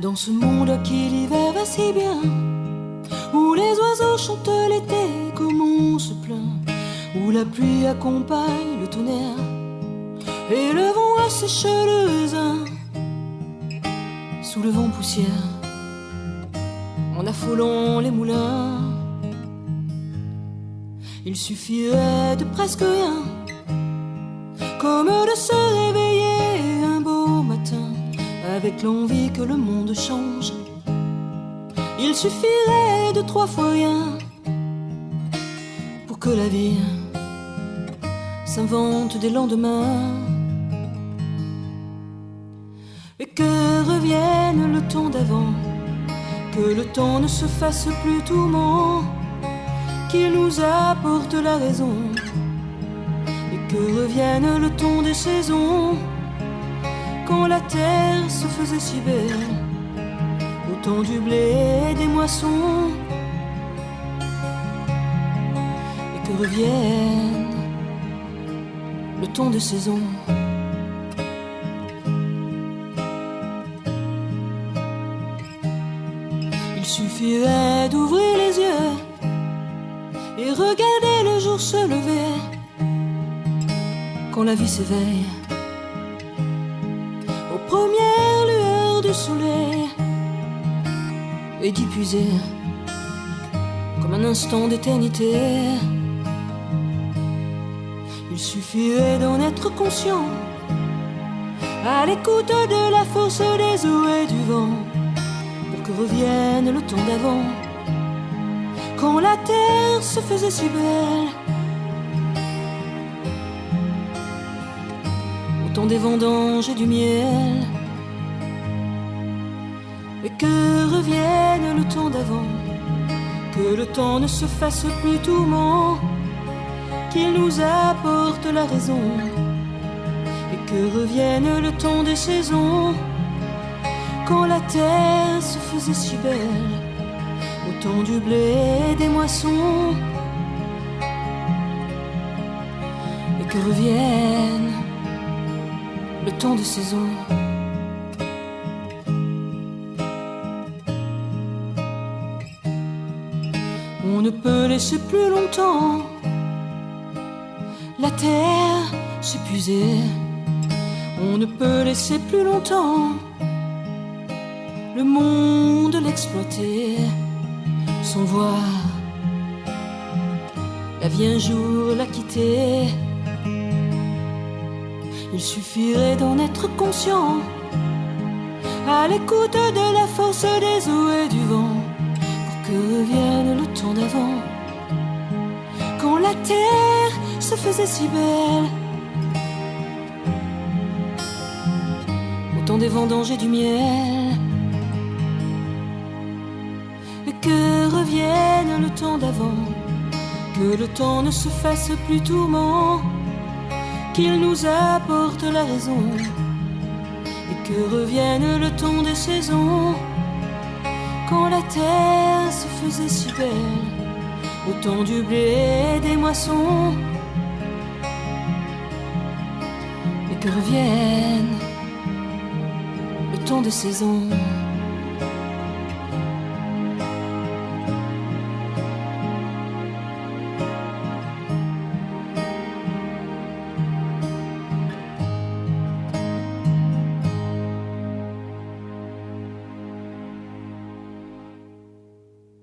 Dans ce monde qui l'hiver va si bien, où les oiseaux chantent l'été comme on se plaint, où la pluie accompagne le tonnerre et le vent assèche le zin, sous le vent poussière, en affolant les moulins. Il suffirait de presque rien, comme de se réveiller un beau matin, avec l'envie que le monde change. Il suffirait de 3 fois rien, pour que la vie s'invente des lendemains, et que revienne le temps d'avant, que le temps ne se fasse plus tourment, qu'il nous apporte la raison, et que revienne le temps des saisons, quand la terre se faisait si belle, au temps du blé et des moissons, et que revienne le temps des saisons. Il suffirait d'ouvrir les yeux et regarder le jour se lever, quand la vie s'éveille aux premières lueurs du soleil, et d'y puiser comme un instant d'éternité. Il suffirait d'en être conscient, à l'écoute de la force des eaux et du vent, pour que revienne le temps d'avant, quand la terre se faisait si belle, au temps des vendanges et du miel, et que revienne le temps d'avant, que le temps ne se fasse plus tourment, qu'il nous apporte la raison, et que revienne le temps des saisons, quand la terre se faisait si belle, au temps du blé et des moissons, et que revienne le temps des saisons. On ne peut laisser plus longtemps la terre s'épuiser, on ne peut laisser plus longtemps le monde l'exploiter, sans voir la vie un jour la quitter. Il suffirait d'en être conscient, à l'écoute de la force des eaux et du vent, pour que revienne le temps d'avant, quand la terre se faisait si belle, au temps des vendanges et du miel, et que revienne le temps d'avant, que le temps ne se fasse plus tourment, qu'il nous apporte la raison, et que revienne le temps des saisons, quand la terre se faisait si belle, au temps du blé et des moissons, et que revienne le temps des saisons.